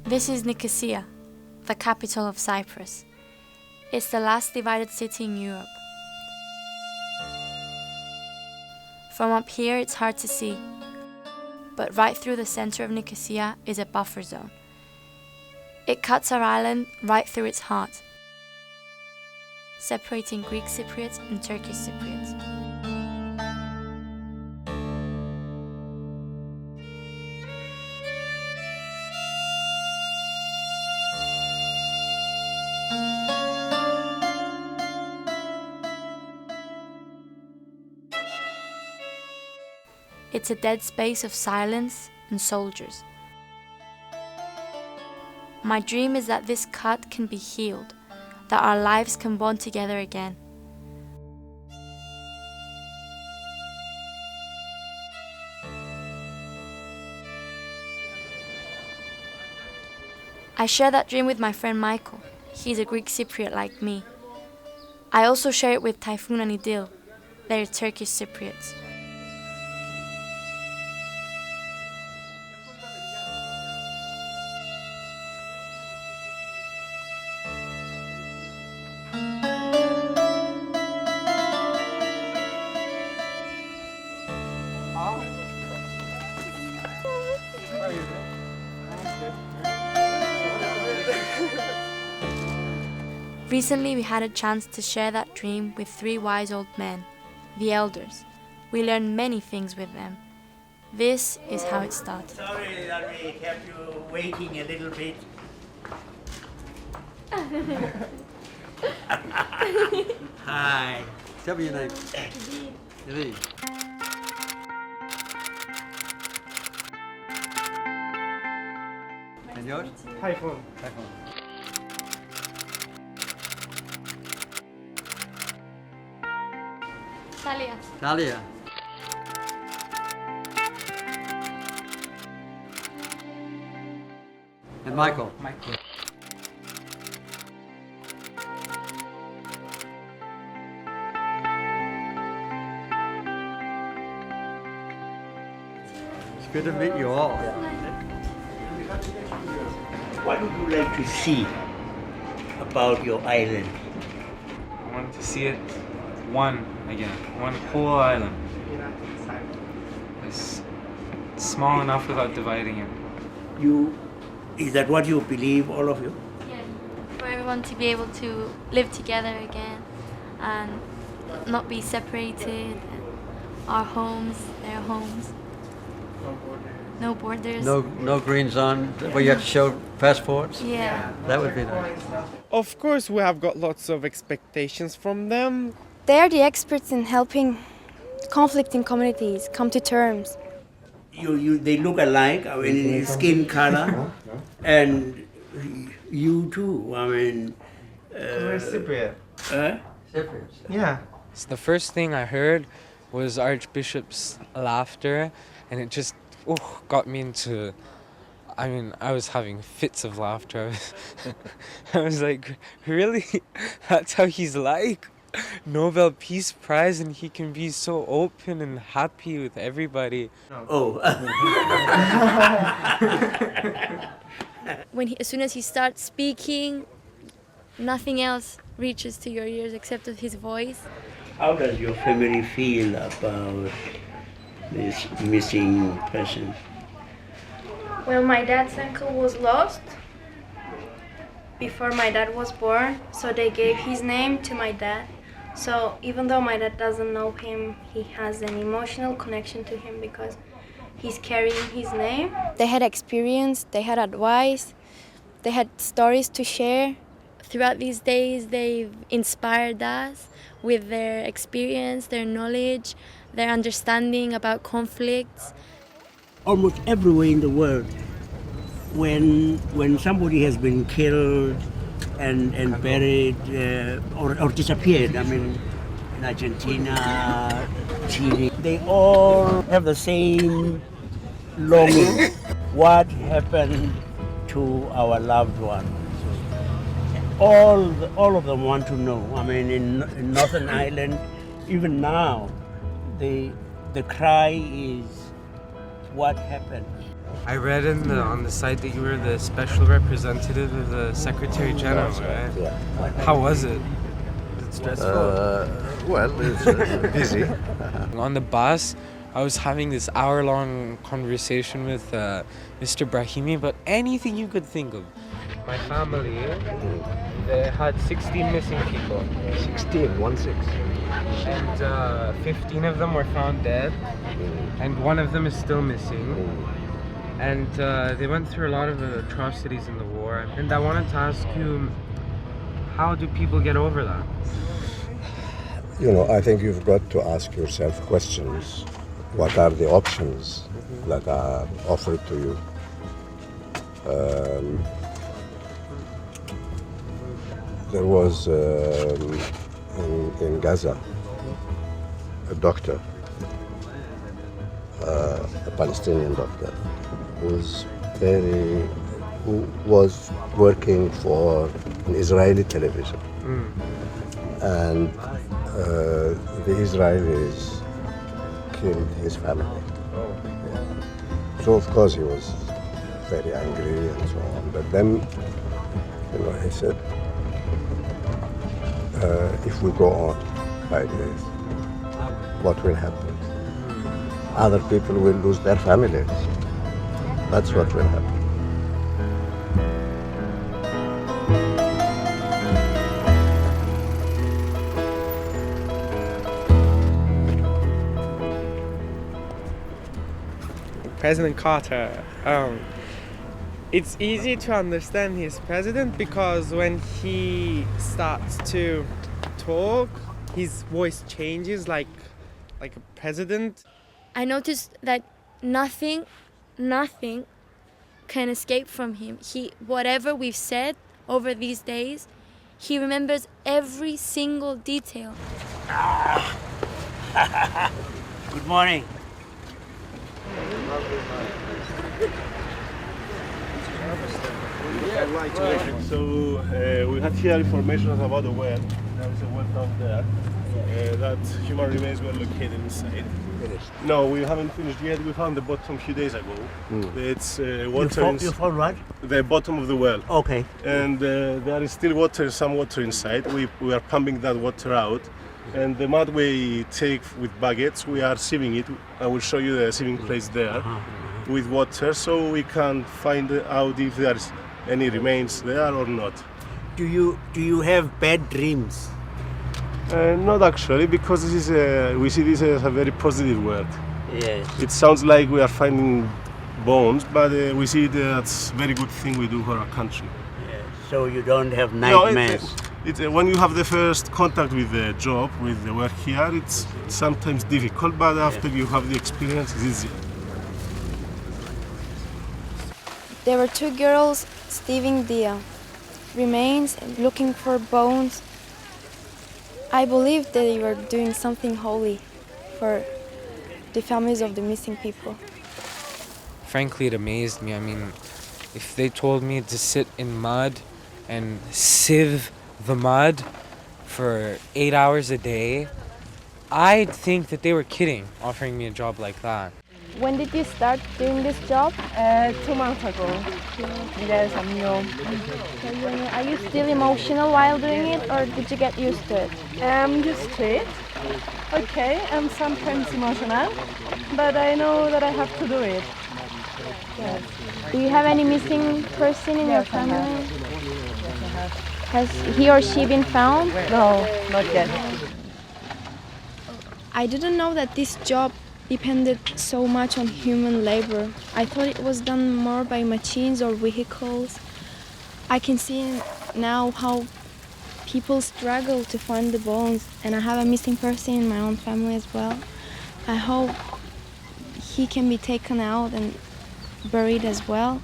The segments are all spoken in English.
This is Nicosia, the capital of Cyprus. It's the last divided city in Europe. From up here it's hard to see, but right through the center of Nicosia is a buffer zone. It cuts our island right through its heart, separating Greek Cypriots and Turkish Cypriots. It's a dead space of silence and soldiers. My dream is that this cut can be healed, that our lives can bond together again. I share that dream with my friend Michael. He's a Greek Cypriot like me. I also share it with Typhoon and Idil. They're Turkish Cypriots. Recently we had a chance to share that dream with 3 wise old men, the elders. We learned many things with them. This is how it started. Sorry that we kept you waiting a little bit. Hi. Tell me your name. Idil. And yours? Typhoon. Typhoon. Talia. Talia. And Michael. Michael. It's good to meet you all. What would you like to see about your island? I wanted to see it one again, one whole island. It's small enough without dividing it. Is that what you believe, all of you? Yeah, for everyone to be able to live together again and not be separated. Our homes, their homes. No borders. No green zone where you have to show passports. Yeah. That would be nice. Of course, we have got lots of expectations from them. They are the experts in helping conflicting communities come to terms. They look alike, I mean, skin color, and you too, I mean... We're Cypriot. Cypriots. Yeah. So the first thing I heard was Archbishop's laughter, and it just got me into... I mean, I was having fits of laughter. I was like, really? That's how he's like? Nobel Peace Prize, and he can be so open and happy with everybody. Oh. As soon as he starts speaking, nothing else reaches to your ears except his voice. How does your family feel about this missing person? Well, my dad's uncle was lost before my dad was born, so they gave his name to my dad. So even though my dad doesn't know him, he has an emotional connection to him because he's carrying his name. They had experience, they had advice, they had stories to share. Throughout these days, they've inspired us with their experience, their knowledge, their understanding about conflicts. Almost everywhere in the world, when somebody has been killed and buried or disappeared, I mean, in Argentina, Chile, they all have the same longing. What happened to our loved one? All of them want to know. I mean, in Northern Ireland, even now, the cry is, what happened? I read on the site that you were the special representative of the Secretary General, right? Yeah. How was it? Was it stressful? Well, it's busy. On the bus, I was having this hour-long conversation with Mr. Brahimi about anything you could think of. My family, they had 16 missing people. 16, 1-6. And 15 of them were found dead, and one of them is still missing. And they went through a lot of atrocities in the war. And I wanted to ask you, how do people get over that? You know, I think you've got to ask yourself questions. What are the options that are offered to you? There was in Gaza a doctor, a Palestinian doctor, who was working for an Israeli television, and the Israelis killed his family. Yeah. So of course he was very angry and so on. But then, you know, he said, if we go on like this, what will happen? Other people will lose their families. That's what will happen. President Carter, it's easy to understand his president because when he starts to talk, his voice changes like a president. I noticed that nothing can escape from him. Whatever we've said over these days, he remembers every single detail. Good morning. So we had here information about the well. There is a well down there that human remains were located inside. No, we haven't finished yet. We found the bottom a few days ago. It's water. You found what? The bottom of the well. Okay. And there is still water, some water inside. We are pumping that water out. And the mud we take with buckets, we are sieving it. I will show you the sieving place there with water, so we can find out if there is any remains there or not. Do you have bad dreams? Not actually, because this is we see this as a very positive word. Yes. It sounds like we are finding bones, but we see it as very good thing we do for our country. Yes. So you don't have nightmares? No, when you have the first contact with the job, with the work here, it's sometimes difficult, but after you have the experience, it's easy. There were two girls stealing the remains and looking for bones. I believe they were doing something holy for the families of the missing people. Frankly, it amazed me. I mean, if they told me to sit in mud and sieve the mud for 8 hours a day, I'd think that they were kidding, offering me a job like that. When did you start doing this job? 2 months ago. Yes, I'm new. Are you still emotional while doing it, or did you get used to it? I'm used to it. Okay, I'm sometimes emotional, but I know that I have to do it. Yes. Do you have any missing person in your Yes, I have. family? Yes, I have. Has he or she been found? No, not yet. I didn't know that this job depended so much on human labor. I thought it was done more by machines or vehicles. I can see now how people struggle to find the bones, and I have a missing person in my own family as well. I hope he can be taken out and buried as well.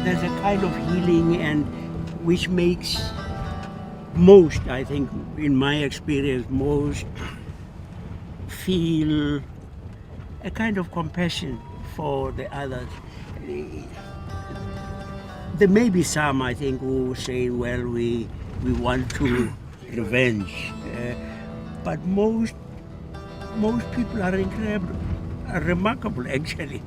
There's a kind of healing and which makes most, I think, in my experience, most feel a kind of compassion for the others. there may be some, I think, who say, well, we want to revenge. But most people are incredible, are remarkable, actually.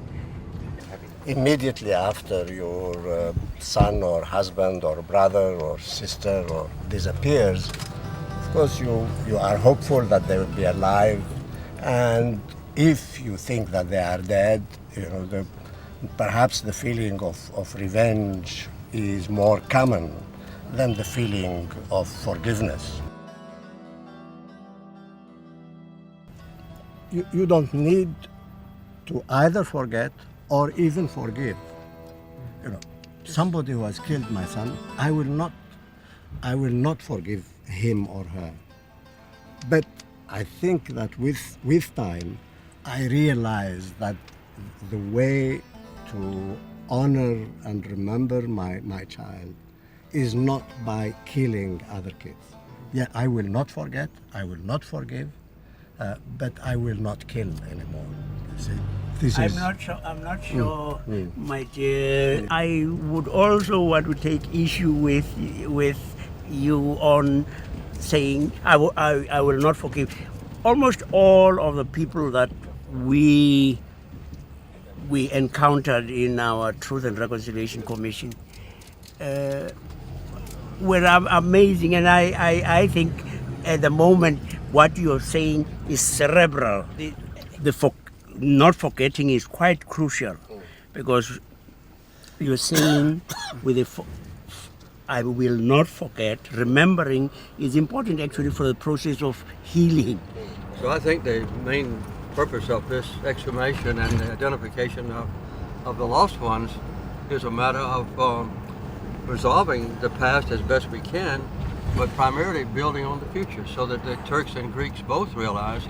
Immediately after your son or husband or brother or sister or disappears, of course you are hopeful that they will be alive, and if you think that they are dead, perhaps the feeling of revenge is more common than the feeling of forgiveness. You don't need to either forget or even forgive. Somebody who has killed my son, I will not forgive him or her. But I think that with time, I realized that the way to honor and remember my child is not by killing other kids. Yeah, I will not forget, I will not forgive, but I will not kill anymore. See, I'm not sure, my dear. I would also want to take issue with you on saying I will not forgive. Almost all of the people that we encountered in our Truth and Reconciliation Commission were amazing, and I think at the moment what you're saying is cerebral. Not forgetting is quite crucial, because you're saying I will not forget. Remembering is important actually for the process of healing. So I think the main purpose of this exhumation and the identification of the lost ones is a matter of resolving the past as best we can, but primarily building on the future, so that the Turks and Greeks both realize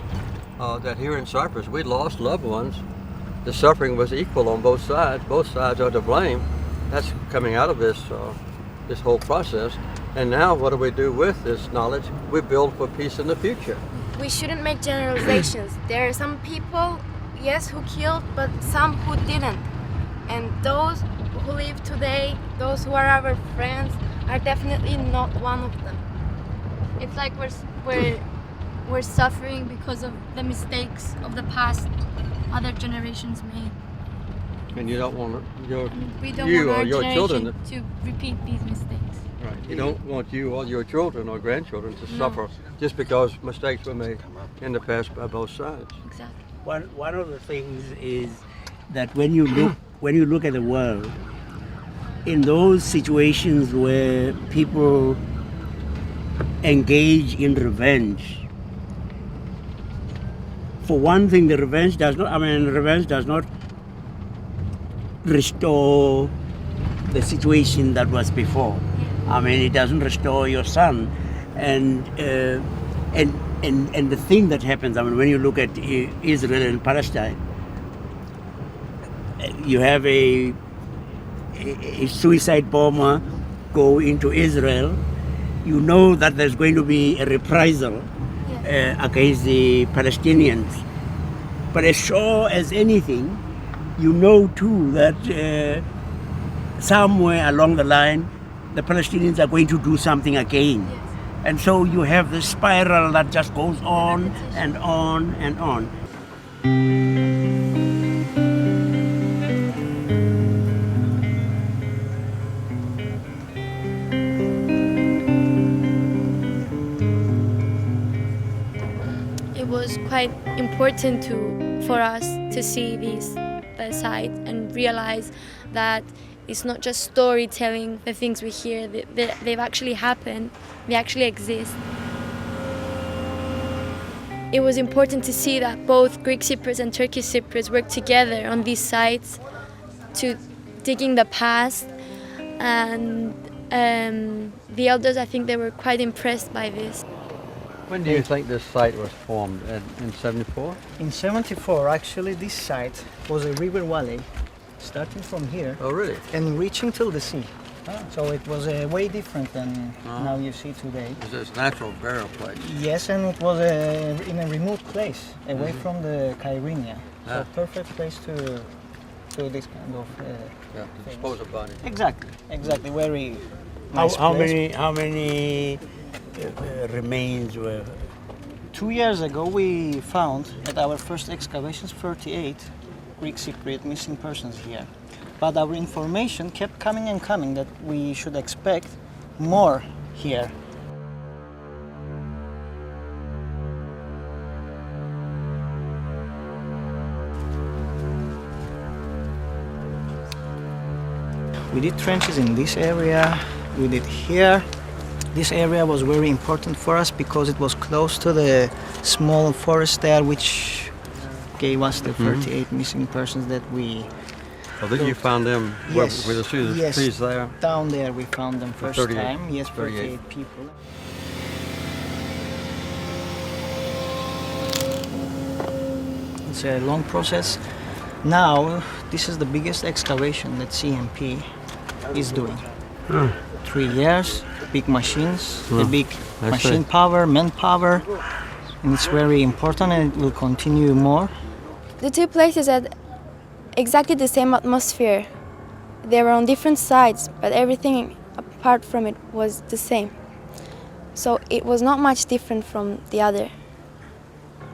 that here in Cyprus we lost loved ones. The suffering was equal on both sides. Both sides are to blame. That's coming out of this whole process. And now what do we do with this knowledge? We build for peace in the future. We shouldn't make generalizations. There are some people, yes, who killed, but some who didn't. And those who live today, those who are our friends, are definitely not one of them. It's like we're suffering because of the mistakes of the past other generations made. And you don't want We don't you want or our your children generation to repeat these mistakes. Right. You don't want you or your children or grandchildren to suffer just because mistakes were made in the past by both sides. Exactly. One of the things is that when you look at the world, in those situations where people engage in revenge, for one thing, the revenge does not restore the situation that was before. It doesn't restore your son, and the thing that happens. When you look at Israel and Palestine, you have a suicide bomber go into Israel. You know that there's going to be a reprisal against the Palestinians. But as sure as anything, you know too that somewhere along the line, the Palestinians are going to do something again. Yes. And so you have this spiral that just goes on and on and on. It was quite important for us to see the site and realize that it's not just storytelling, the things we hear, they've actually happened, they actually exist. It was important to see that both Greek Cypriots and Turkish Cypriots work together on these sites to digging the past, and the elders, I think they were quite impressed by this. When do you think this site was formed? In 74? In 74, actually, this site was a river valley, starting from here. Oh, really? And reaching till the sea. So it was way different than now you see today. It was a natural burial place. Yes, and it was in a remote place, away from the Kyrenia. So perfect place to to this kind of. Yeah, to dispose of bodies. Exactly. Very nice How place. many remains were? 2 years ago, we found at our first excavations 38 Greek Cypriot missing persons here. But our information kept coming and coming that we should expect more here. We did trenches in this area, we did here. This area was very important for us because it was close to the small forest there, which gave us the 38 missing persons that we. So then you found them Yes, with the yes. trees there? Down there we found them first 38, time. Yes, 38. 38 people. It's a long process. Now, this is the biggest excavation that CMP is doing. 3 years, big machines, the big I machine see. power, manpower, and it's very important and it will continue more. The two places had exactly the same atmosphere. They were on different sides, but everything apart from it was the same. So it was not much different from the other.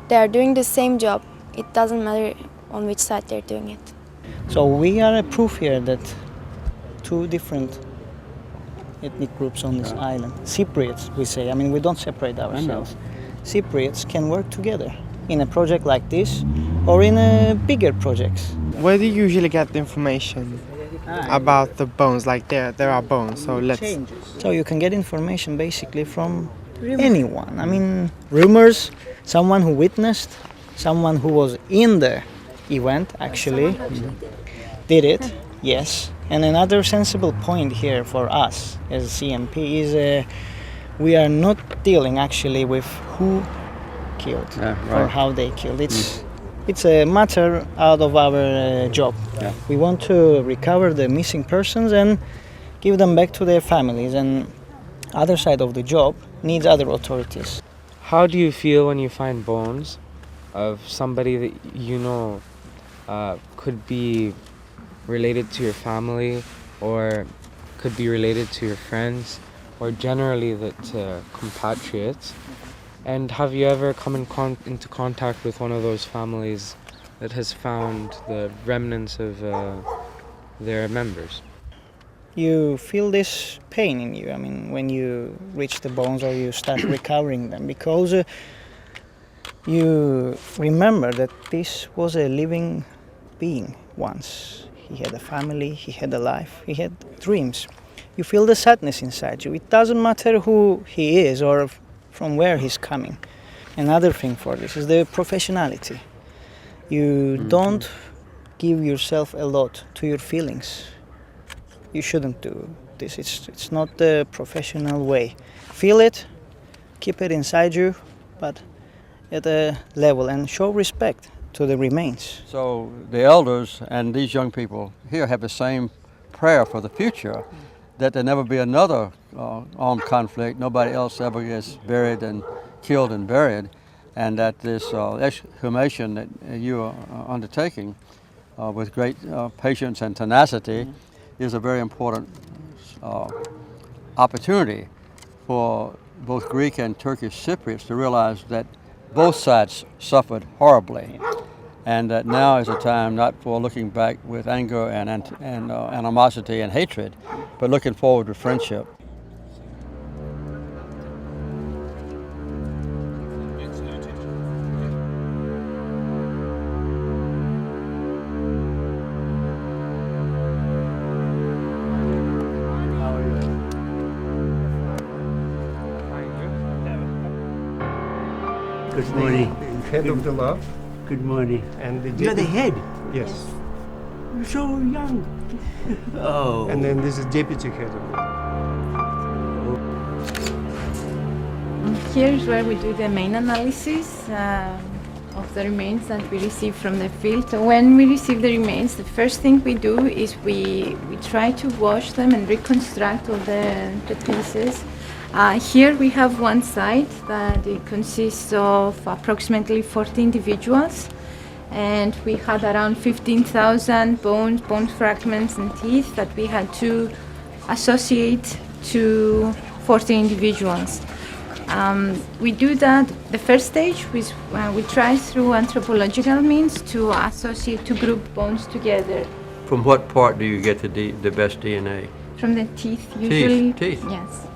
They are doing the same job. It doesn't matter on which side they're doing it. So we are a proof here that two different ethnic groups on this island, Cypriots we say, I mean we don't separate ourselves. Cypriots can work together in a project like this or in bigger projects. Where do you usually get the information about the bones? Like there are bones, so let's. So you can get information basically from anyone. I mean rumors, someone who witnessed, someone who was in the event actually did it, yes. And another sensible point here for us as CMP is we are not dealing actually with who killed or how they killed. It's a matter out of our job. Yeah. We want to recover the missing persons and give them back to their families. And other side of the job needs other authorities. How do you feel when you find bones of somebody that you know could be related to your family or could be related to your friends or generally that compatriots? And have you ever come into contact with one of those families that has found the remnants of their members? You feel this pain in you, I mean, when you reach the bones or you start recovering them, because you remember that this was a living being once. He had a family, he had a life, he had dreams. You feel the sadness inside you. It doesn't matter who he is or from where he's coming. Another thing for this is the professionality. You don't give yourself a lot to your feelings. You shouldn't do this. It's not the professional way. Feel it, keep it inside you, but at a level and show respect to the remains. So the elders and these young people here have the same prayer for the future, that there never be another armed conflict, nobody else ever gets buried and killed and buried, and that this exhumation that you are undertaking with great patience and tenacity is a very important opportunity for both Greek and Turkish Cypriots to realize that both sides suffered horribly, and that now is a time not for looking back with anger and animosity and hatred, but looking forward with friendship. Good morning. Head of the lab. Good morning. And You're the head. Yes. You're so young. Oh. And then this is deputy head of the Here is where we do the main analysis of the remains that we receive from the field. So when we receive the remains, the first thing we do is we try to wash them and reconstruct all the pieces. Here we have one site that it consists of approximately 40 individuals, and we had around 15,000 bones, bone fragments, and teeth that we had to associate to 40 individuals. We do that. The first stage was we try through anthropological means to associate, to group bones together. From what part do you get the best DNA? From the teeth, usually. Teeth? Yes.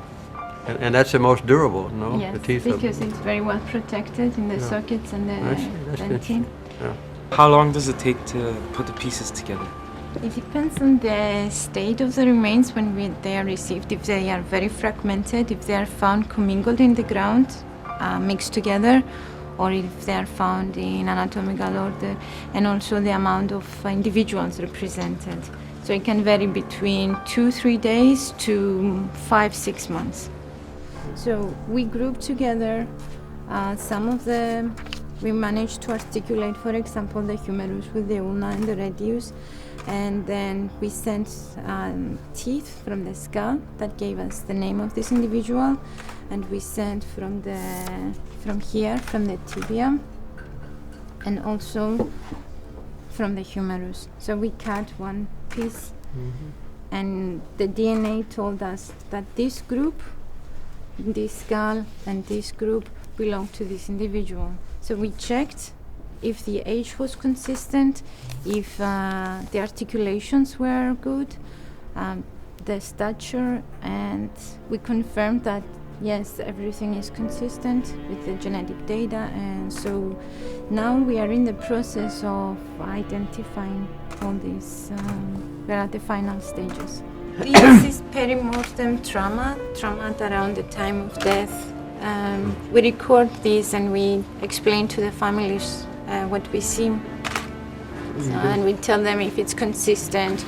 And that's the most durable, no? Yes, the teeth because it's very well protected in the sockets and the that's dentin. Yeah. How long does it take to put the pieces together? It depends on the state of the remains when they are received. If they are very fragmented, if they are found commingled in the ground, mixed together, or if they are found in anatomical order, and also the amount of individuals represented. So it can vary between 2-3 days to 5-6 months. So we group together some of the, we managed to articulate, for example, the humerus with the ulna and the radius, and then we sent teeth from the skull that gave us the name of this individual, and we sent from here, from the tibia, and also from the humerus. So we cut one piece, and the DNA told us that this group, this skull and this group belong to this individual. So we checked if the age was consistent, if the articulations were good, the stature, and we confirmed that yes, everything is consistent with the genetic data. And so now we are in the process of identifying all these. We're at the final stages. This is perimortem trauma at around the time of death. We record this and we explain to the families what we see. So, and we tell them if it's consistent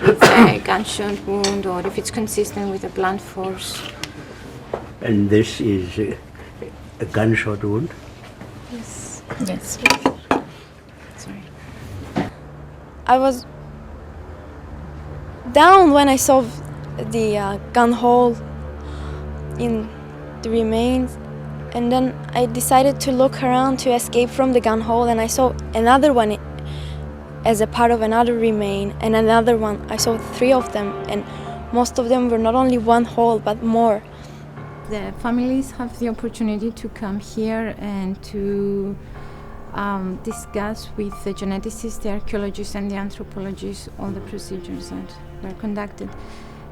with a gunshot wound or if it's consistent with a blunt force. And this is a gunshot wound? Yes. Yes. Sorry. I was down when I saw the gun hole in the remains, and then I decided to look around to escape from the gun hole, and I saw another one as a part of another remain, and another one. I saw 3 of them, and most of them were not only one hole but more. The families have the opportunity to come here and to discuss with the geneticists, the archaeologists, and the anthropologists all the procedures that were conducted.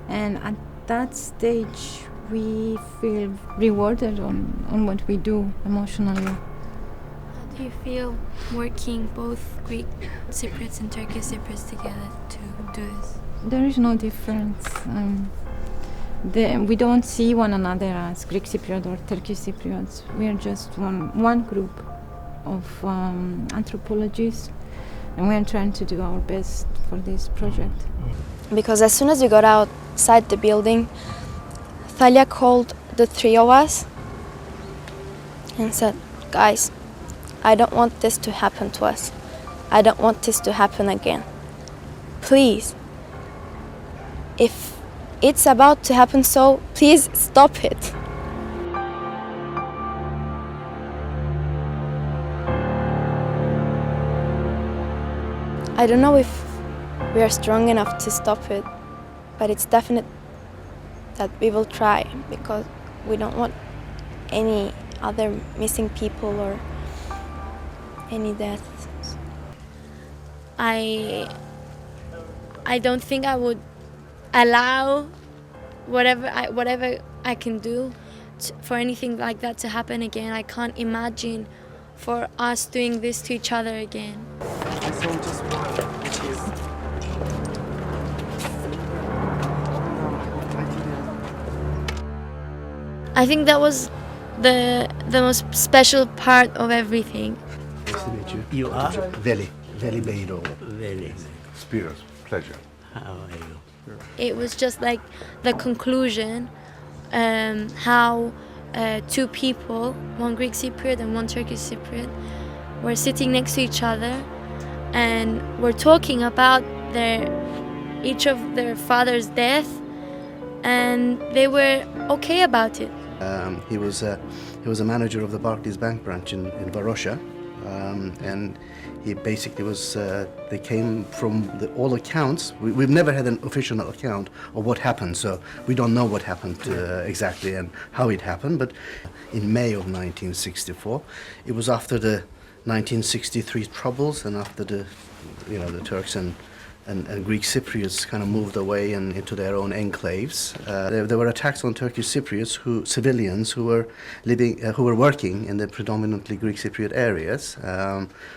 And at that stage, we feel rewarded on what we do emotionally. How do you feel working both Greek Cypriots and Turkish Cypriots together to do this? There is no difference. We don't see one another as Greek Cypriot or Turkish Cypriots. We are just one group of anthropologists, and we are trying to do our best for this project. Because as soon as we got outside the building, Thalia called the 3 of us and said, "Guys, I don't want this to happen to us. I don't want this to happen again. Please, if it's about to happen, so please stop it." I don't know if we are strong enough to stop it, but it's definite that we will try, because we don't want any other missing people or any deaths. I don't think I would allow whatever I can do for anything like that to happen again. I can't imagine for us doing this to each other again. I think that was the most special part of everything. Nice to meet you. You are? Veli Beiro. Very. Spiros, pleasure. How are you? It was just like the conclusion, how 2 people, one Greek Cypriot and one Turkish Cypriot, were sitting next to each other and were talking about each of their father's death, and they were okay about it. He was a manager of the Barclays Bank branch in Varosha, and he basically was. They came from all accounts. We've never had an official account of what happened, so we don't know what happened exactly and how it happened. But in May of 1964, it was after the 1963 troubles and after the Turks and Greek Cypriots kind of moved away and into their own enclaves. There were attacks on Turkish Cypriots, civilians who were working in the predominantly Greek Cypriot areas.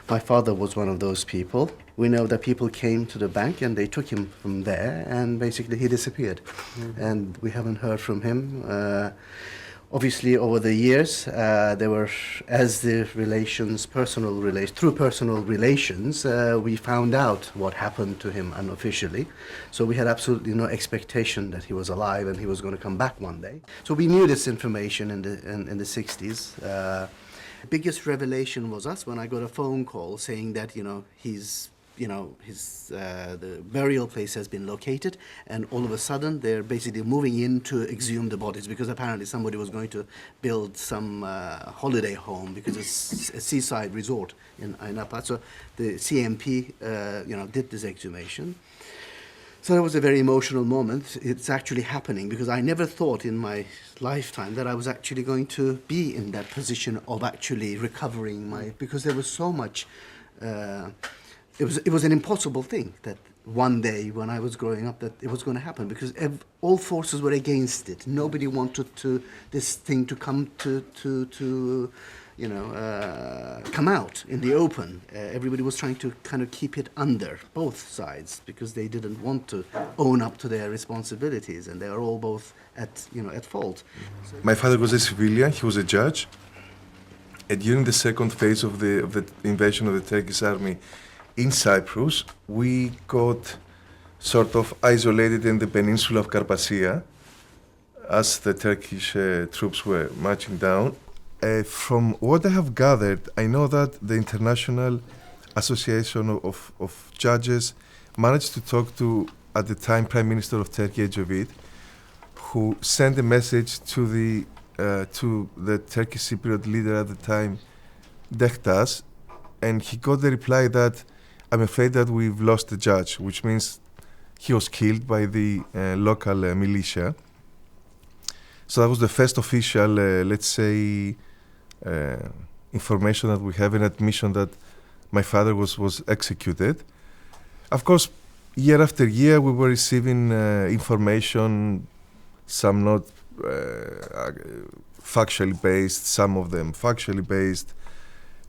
My father was one of those people. We know that people came to the bank and they took him from there, and basically he disappeared, and we haven't heard from him. Obviously, over the years, there were, as the through personal relations, we found out what happened to him unofficially. So we had absolutely no expectation that he was alive and he was going to come back one day. So we knew this information in the 60s. The biggest revelation was us when I got a phone call saying that the burial place has been located, and all of a sudden they're basically moving in to exhume the bodies because apparently somebody was going to build some holiday home because it's a seaside resort in Apache. So the CMP, did this exhumation. So it was a very emotional moment. It's actually happening because I never thought in my lifetime that I was actually going to be in that position of actually recovering because there was so much. It was an impossible thing that one day when I was growing up that it was going to happen because all forces were against it. Nobody wanted this thing to come come out in the open. Everybody was trying to kind of keep it under, both sides, because they didn't want to own up to their responsibilities, and they are all both at fault. My father was a civilian. He was a judge. And during the second phase of the invasion of the Turkish army in Cyprus, we got sort of isolated in the peninsula of Carpathia as the Turkish troops were marching down. From what I have gathered, I know that the International Association of Judges managed to talk to, at the time, Prime Minister of Turkey, Ecevit, who sent a message to the Turkish Cypriot leader at the time, Dektas, and he got the reply that, I'm afraid that we've lost the judge, which means he was killed by the local militia. So that was the first official, information that we have, an admission that my father was executed. Of course, year after year, we were receiving information, some not factually based, some of them factually based.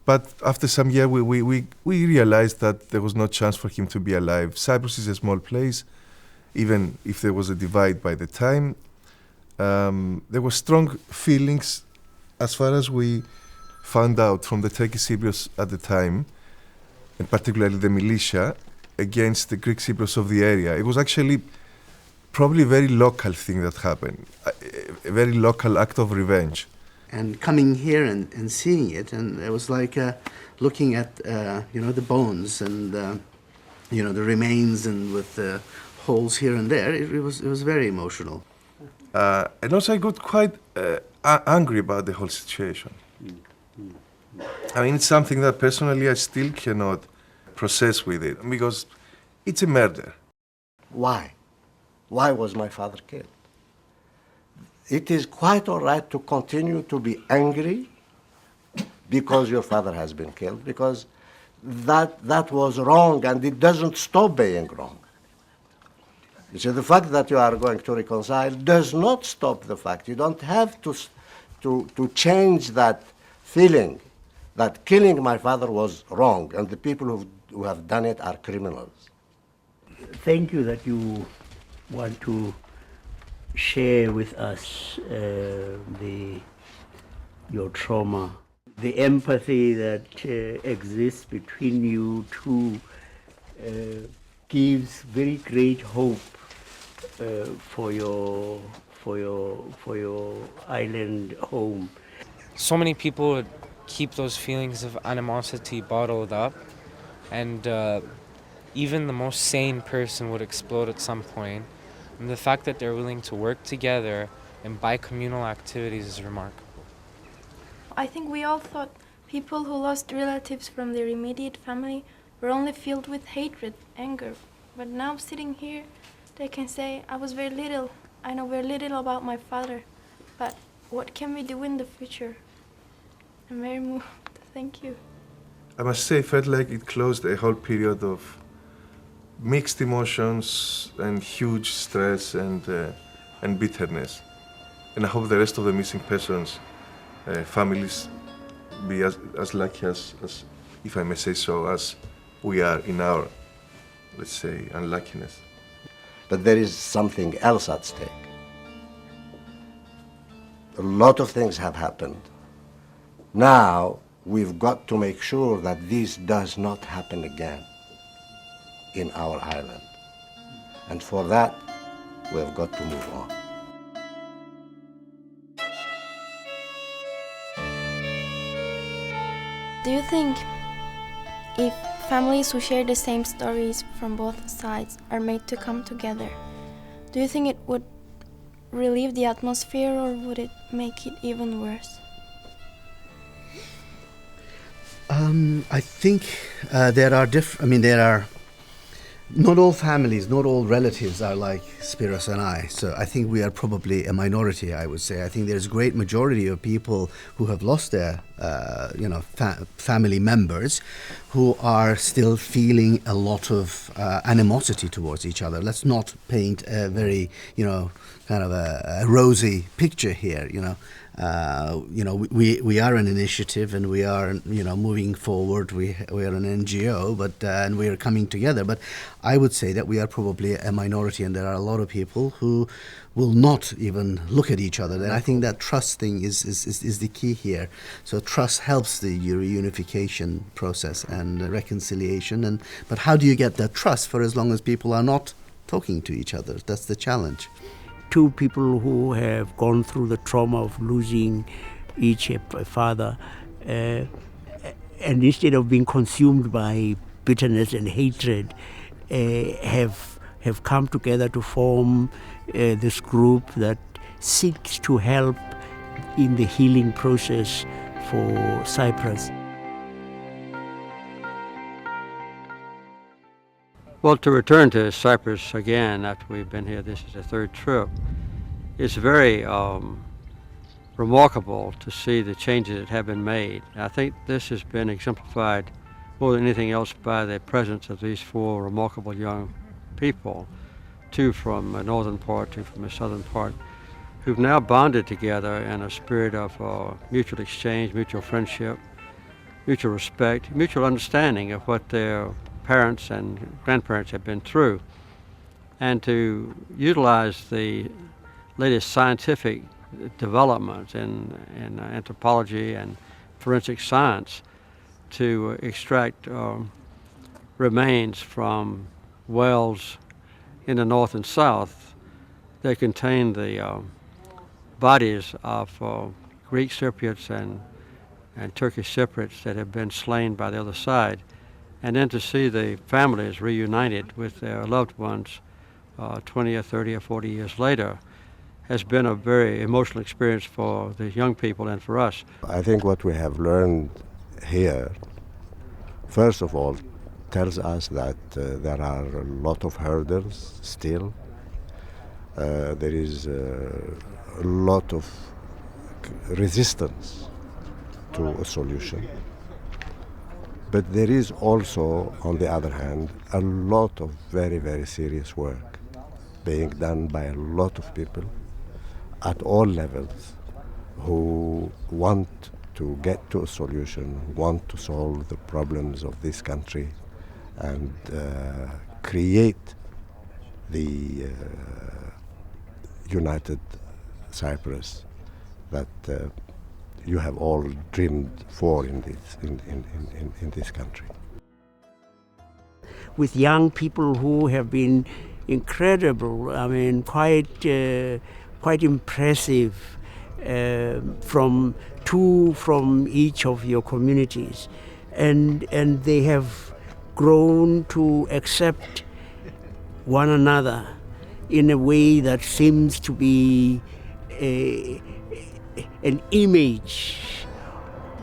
But after some year, we realized that there was no chance for him to be alive. Cyprus is a small place, even if there was a divide by the time. There were strong feelings, as far as we found out from the Turkish Cypriots at the time, and particularly the militia, against the Greek Cypriots of the area. It was actually probably a very local thing that happened, a very local act of revenge. And coming here and seeing it, and it was like looking at the bones and the remains and with the holes here and there. It was very emotional. And also I got quite angry about the whole situation. I mean, it's something that personally I still cannot process with it because it's a murder. Why? Why was my father killed? It is quite all right to continue to be angry because your father has been killed, because that was wrong and it doesn't stop being wrong. You see, the fact that you are going to reconcile does not stop the fact. You don't have to change that feeling that killing my father was wrong and the people who have done it are criminals. Thank you that you want to share with us your trauma. The empathy that exists between you two gives very great hope for your island home. So many people would keep those feelings of animosity bottled up, and even the most sane person would explode at some point. And the fact that they're willing to work together and by communal activities is remarkable. I think we all thought People who lost relatives from their immediate family were only filled with hatred, anger. But now sitting here, they can say, I was very little. I know very little about my father. But what can we do in the future? I'm very moved. Thank you. I must say, I felt like it closed a whole period of mixed emotions and huge stress and bitterness. And I hope the rest of the missing persons, families, be as lucky as, if I may say so, as we are in our, let's say, unluckiness. But there is something else at stake. A lot of things have happened. Now we've got to make sure that this does not happen again in our island. And for that, we've got to move on. Do you think if families who share the same stories from both sides are made to come together, do you think it would relieve the atmosphere or would it make it even worse? I think there are not all families, not all relatives are like Spiros and I. So I think we are probably a minority, I would say. I think there's a great majority of people who have lost their, family members who are still feeling a lot of animosity towards each other. Let's not paint a very, kind of a rosy picture here, we are an initiative and we are, moving forward. We are an NGO, but and we are coming together. But I would say that we are probably a minority, and there are a lot of people who will not even look at each other. And I think that trust thing is the key here. So trust helps the reunification process and reconciliation. But how do you get that trust for as long as people are not talking to each other? That's the challenge. Two people who have gone through the trauma of losing each a father, and instead of being consumed by bitterness and hatred, have come together to form this group that seeks to help in the healing process for Cyprus. Well, to return to Cyprus again after we've been here, this is the third trip, it's very remarkable to see the changes that have been made. I think this has been exemplified more than anything else by the presence of these four remarkable young people, two from the northern part, two from the southern part, who've now bonded together in a spirit of mutual exchange, mutual friendship, mutual respect, mutual understanding of what their parents and grandparents have been through, and to utilize the latest scientific developments in anthropology and forensic science to extract remains from wells in the north and south that contain the bodies of Greek Cypriots and Turkish Cypriots that have been slain by the other side. And then to see the families reunited with their loved ones 20 or 30 or 40 years later has been a very emotional experience for the young people and for us. I think what we have learned here, first of all, tells us that there are a lot of hurdles still. There is a lot of resistance to a solution. But there is also, on the other hand, a lot of very, very serious work being done by a lot of people at all levels who want to get to a solution, want to solve the problems of this country and create the united Cyprus that you have all dreamed for in this country. With young people who have been incredible, quite impressive, from each of your communities, and they have grown to accept one another in a way that seems to be an image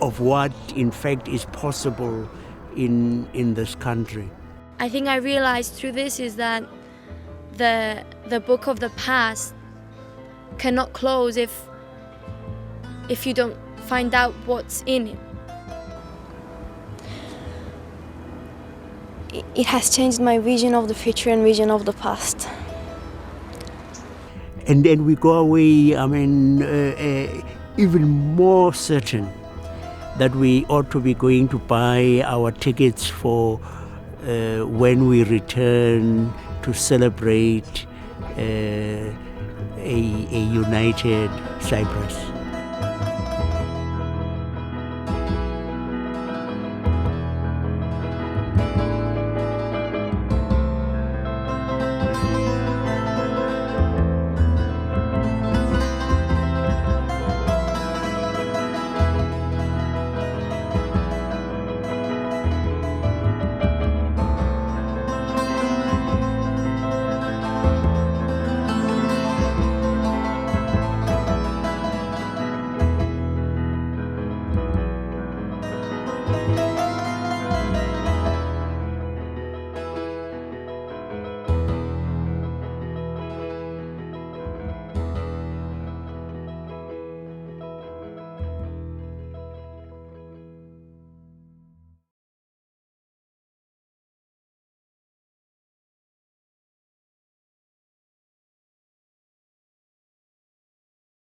of what in fact is possible in this country. I think I realized through this is that the book of the past cannot close if you don't find out what's in it. It has changed my vision of the future and vision of the past. And then we go away, I mean, even more certain that we ought to be going to buy our tickets for when we return to celebrate a united Cyprus.